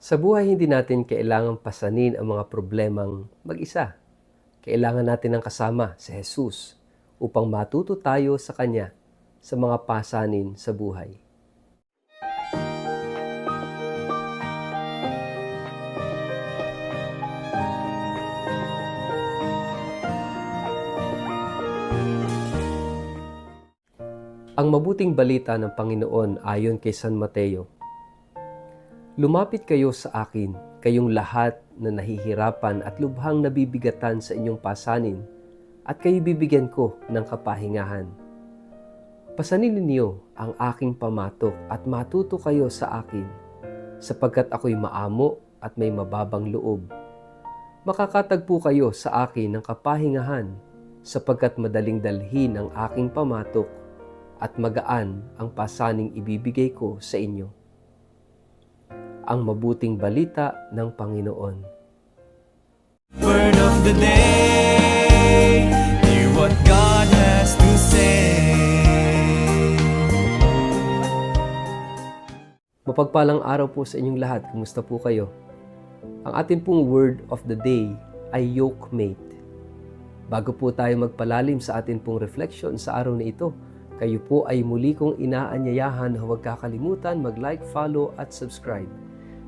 Sa buhay, hindi natin kailangang pasanin ang mga problemang mag-isa. Kailangan natin ng kasama, si Jesus, upang matuto tayo sa Kanya sa mga pasanin sa buhay. Ang mabuting balita ng Panginoon ayon kay San Mateo. Lumapit kayo sa akin, kayong lahat na nahihirapan at lubhang nabibigatan sa inyong pasanin, at kayo bibigyan ko ng kapahingahan. Pasanin ninyo ang aking pamatok at matuto kayo sa akin, sapagkat ako'y maamo at may mababang loob. Makakatagpo kayo sa akin ng kapahingahan, sapagkat madaling dalhin ang aking pamatok at magaan ang pasaning ibibigay ko sa inyo. Ang mabuting balita ng Panginoon. Word of the day, hear what God has to say. Mapagpalang araw po sa inyong lahat. Kumusta po kayo? Ang ating pong word of the day ay yokemate. Bago po tayo magpalalim sa ating pong reflection sa araw na ito, kayo po ay muli kong inaanyayahan na huwag kakalimutan mag-like, follow at subscribe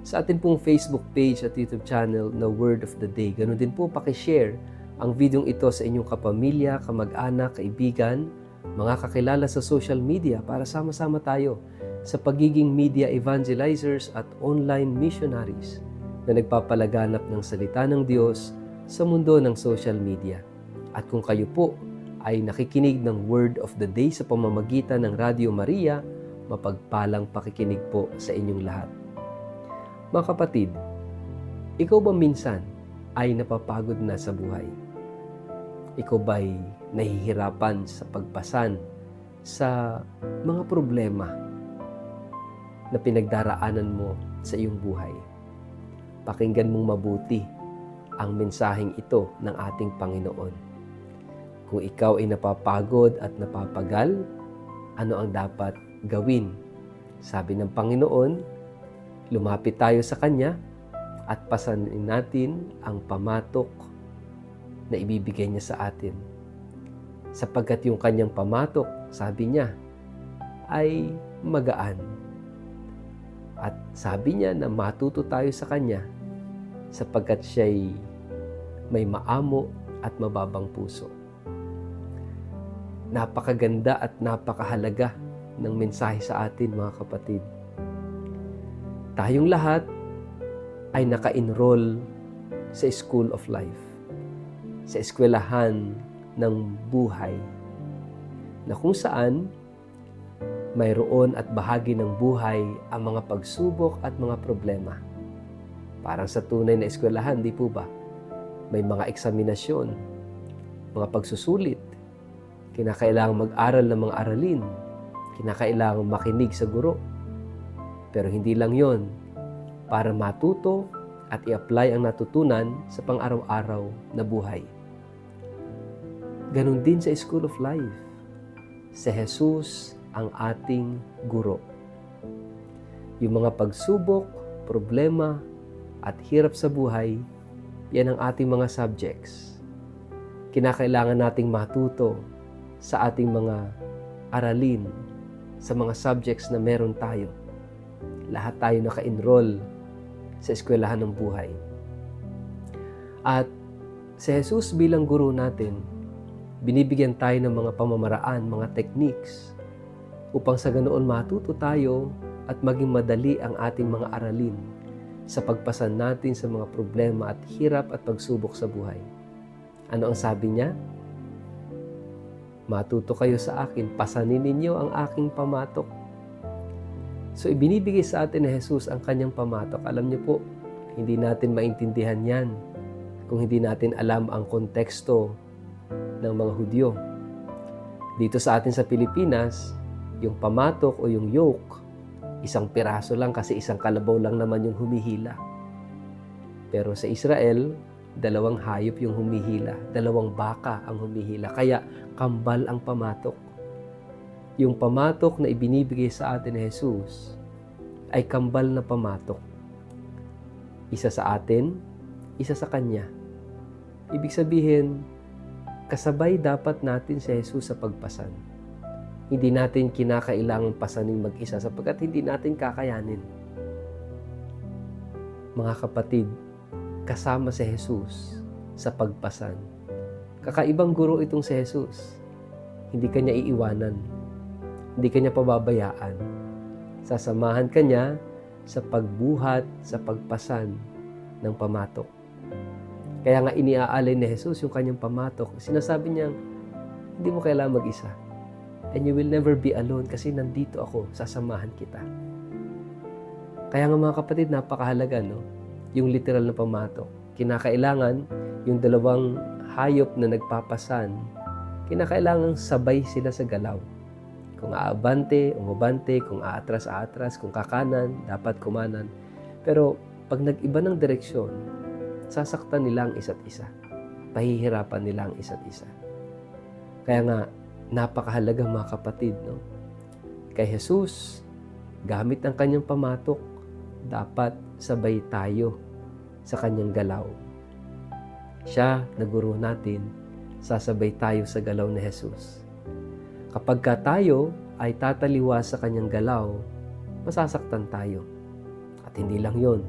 sa ating pong Facebook page at YouTube channel na Word of the Day. Ganun din po pakishare ang videong ito sa inyong kapamilya, kamag-anak, kaibigan, mga kakilala sa social media para sama-sama tayo sa pagiging media evangelizers at online missionaries na nagpapalaganap ng salita ng Diyos sa mundo ng social media. At kung kayo po ay nakikinig ng Word of the Day sa pamamagitan ng Radio Maria, mapagpalang pakikinig po sa inyong lahat. Mga kapatid, ikaw ba minsan ay napapagod na sa buhay? Ikaw ba'y nahihirapan sa pagpasan sa mga problema na pinagdaraanan mo sa iyong buhay? Pakinggan mong mabuti ang mensaheng ito ng ating Panginoon. Kung ikaw ay napapagod at napapagal, ano ang dapat gawin? Sabi ng Panginoon, lumapit tayo sa Kanya at pasanin natin ang pamatok na ibibigay niya sa atin. Sapagkat yung Kanyang pamatok, sabi niya, ay magaan. At sabi niya na matuto tayo sa Kanya sapagkat siya'y may maamo at mababang puso. Napakaganda at napakahalaga ng mensahe sa atin, mga kapatid. Tayong lahat ay naka-enroll sa School of Life, sa eskwelahan ng buhay, na kung saan mayroon at bahagi ng buhay ang mga pagsubok at mga problema. Parang sa tunay na eskwelahan, di po ba? May mga eksaminasyon, mga pagsusulit, kinakailangang mag-aral ng mga aralin, kinakailangang makinig sa guro. Pero hindi lang yon, para matuto at i-apply ang natutunan sa pang-araw-araw na buhay. Ganon din sa School of Life. Si Jesus ang ating guro. Yung mga pagsubok, problema, at hirap sa buhay, yan ang ating mga subjects. Kinakailangan nating matuto sa ating mga aralin, sa mga subjects na meron tayo. Lahat tayo naka-enroll sa eskwelahan ng buhay. At si Jesus bilang guro natin, binibigyan tayo ng mga pamamaraan, mga techniques, upang sa ganoon matuto tayo at maging madali ang ating mga aralin sa pagpasan natin sa mga problema at hirap at pagsubok sa buhay. Ano ang sabi niya? Matuto kayo sa akin, pasanin ninyo ang aking pamatok. So ibinibigay sa atin ni Jesus ang kanyang pamatok. Alam niyo po, hindi natin maintindihan yan kung hindi natin alam ang konteksto ng mga Hudyo. Dito sa atin sa Pilipinas, yung pamatok o yung yoke, isang piraso lang kasi isang kalabaw lang naman yung humihila. Pero sa Israel, dalawang hayop yung humihila, dalawang baka ang humihila. Kaya kambal ang pamatok. Yung pamatok na ibinibigay sa atin ni Jesus ay kambal na pamatok. Isa sa atin, isa sa Kanya. Ibig sabihin, kasabay dapat natin si Jesus sa pagpasan. Hindi natin kinakailangang pasanin mag-isa sapagkat hindi natin kakayanin. Mga kapatid, kasama si Jesus sa pagpasan. Kakaibang guro itong si Jesus. Hindi kanya iiwanan. Hindi kanya pababayaan. Sasamahan kanya sa pagbuhat, sa pagpasan ng pamatok. Kaya nga iniaalay ni Jesus yung kanyang pamatok. Sinasabi niya, hindi mo kailangan mag-isa. And you will never be alone kasi nandito ako, sasamahan kita. Kaya nga mga kapatid, napakahalaga, no? Yung literal na pamatok. Kinakailangan yung dalawang hayop na nagpapasan, kinakailangan sabay sila sa galaw. Kung aabante, umabante, kung aatras, kung kakanan, dapat kumanan. Pero pag nag-iba ng direksyon, sasaktan nila ang isa't isa. Pahihirapan nila ang isa't isa. Kaya nga, napakahalaga mga kapatid, no? Kay Jesus, gamit ang kanyang pamatok, dapat sabay tayo sa kanyang galaw. Siya, na guro natin, sasabay tayo sa galaw ni Jesus. Kapag ka tayo ay tataliwa sa kanyang galaw, masasaktan tayo. At hindi lang yon,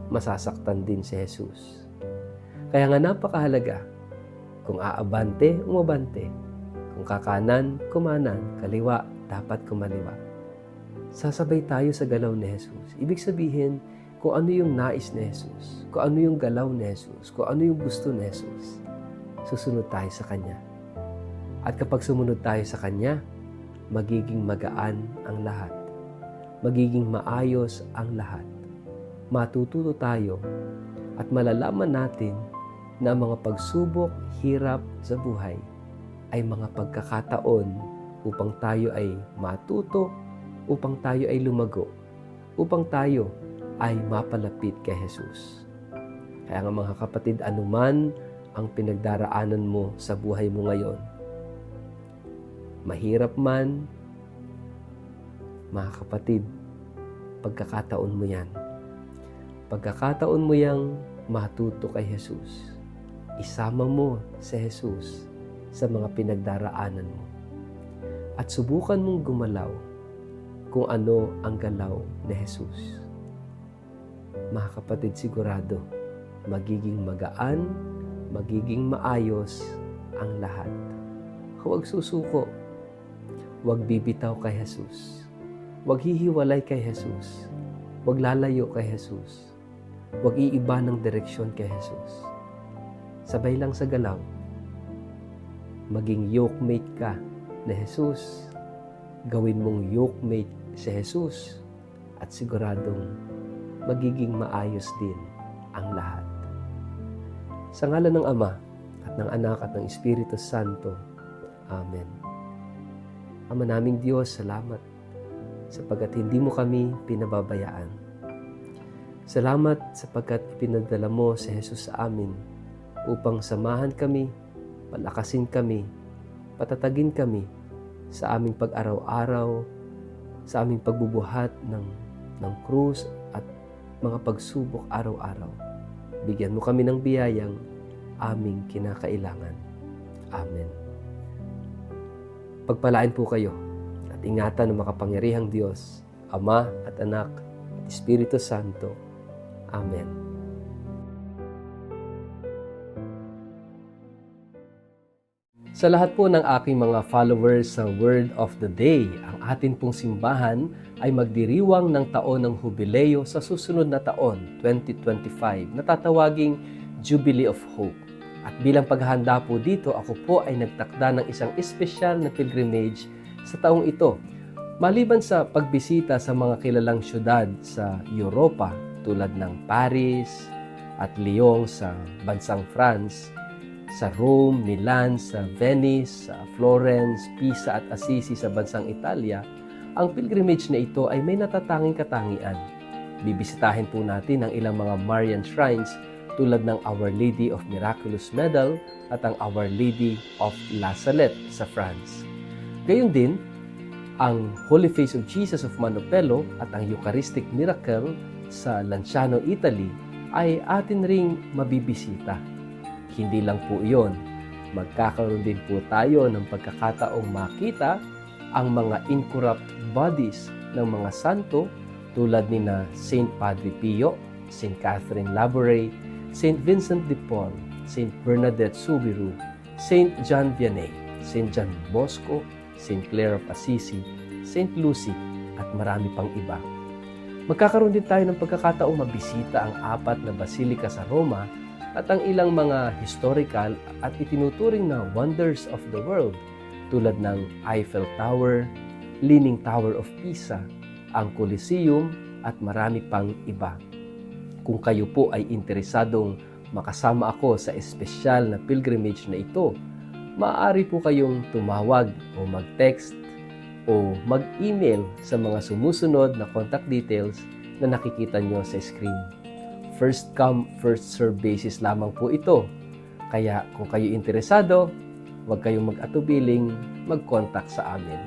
masasaktan din si Jesus. Kaya nga napakahalaga, kung aabante, umabante. Kung kakanan, kumanan, kaliwa, dapat kumaliwa. Sasabay tayo sa galaw ni Jesus. Ibig sabihin, kung ano yung nais ni Jesus, kung ano yung galaw ni Jesus, kung ano yung gusto ni Jesus, susunod tayo sa Kanya. At kapag sumunod tayo sa Kanya, magiging magaan ang lahat. Magiging maayos ang lahat. Matututo tayo at malalaman natin na ang mga pagsubok, hirap sa buhay ay mga pagkakataon upang tayo ay matuto, upang tayo ay lumago, upang tayo ay mapalapit kay Jesus. Kaya nga mga kapatid, anuman ang pinagdaraanan mo sa buhay mo ngayon, mahirap man, mga kapatid, pagkakataon mo yan. Pagkakataon mo yang matuto kay Jesus. Isama mo si Jesus sa mga pinagdaraanan mo. At subukan mong gumalaw kung ano ang galaw ni Jesus. Mga kapatid, sigurado, magiging magaan, magiging maayos ang lahat. Huwag susuko. Huwag bibitaw kay Jesus. Huwag hihiwalay kay Jesus. Huwag lalayo kay Jesus. Huwag iiba ng direksyon kay Jesus. Sabay lang sa galaw. Maging yokemate ka ni Jesus. Gawin mong yokemate si Jesus. At siguradong magiging maayos din ang lahat. Sa ngalan ng Ama at ng Anak at ng Espiritu Santo. Amen. Ama naming Diyos, salamat sapagkat hindi mo kami pinababayaan. Salamat sapagkat ipinadala mo si Jesus sa amin upang samahan kami, palakasin kami, patatagin kami sa aming pag-araw-araw, sa aming pagbubuhat ng krus at mga pagsubok araw-araw. Bigyan mo kami ng biyayang aming kinakailangan. Amen. Pagpalain po kayo at ingatan ng makapangyarihang Diyos, Ama at Anak at Espiritu Santo. Amen. Sa lahat po ng aking mga followers sa Word of the Day, ang atin pong simbahan ay magdiriwang ng taon ng Hubileo sa susunod na taon, 2025, na tatawaging Jubilee of Hope. At bilang paghahanda po dito, ako po ay nagtakda ng isang espesyal na pilgrimage sa taong ito. Maliban sa pagbisita sa mga kilalang syudad sa Europa tulad ng Paris at Lyon sa bansang France, sa Rome, Milan, sa Venice, sa Florence, Pisa at Assisi sa bansang Italia, ang pilgrimage na ito ay may natatanging katangian. Bibisitahin po natin ang ilang mga Marian shrines tulad ng Our Lady of Miraculous Medal at ang Our Lady of La Salette sa France. Gayon din, ang Holy Face of Jesus of Manopello at ang Eucharistic Miracle sa Lanciano, Italy ay atin ring mabibisita. Hindi lang po iyon, magkakaroon din po tayo ng pagkakataong makita ang mga incorrupt bodies ng mga santo tulad ni na Saint Padre Pio, Saint Catherine Labouré, Saint Vincent de Paul, Saint Bernadette Soubirous, Saint John Vianney, Saint John Bosco, Saint Clare of Assisi, Saint Lucy, at marami pang iba. Magkakaroon din tayo ng pagkakataong mabisita ang 4 na basilika sa Roma at ang ilang mga historical at itinuturing na wonders of the world tulad ng Eiffel Tower, Leaning Tower of Pisa, ang Colosseum at marami pang iba. Kung kayo po ay interesadong makasama ako sa espesyal na pilgrimage na ito, maaari po kayong tumawag o mag-text o mag-email sa mga sumusunod na contact details na nakikita nyo sa screen. First come, first serve basis lamang po ito. Kaya kung kayo interesado, huwag kayong mag-atubiling mag-contact sa amin.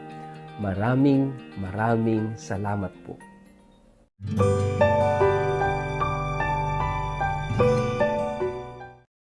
Maraming salamat po.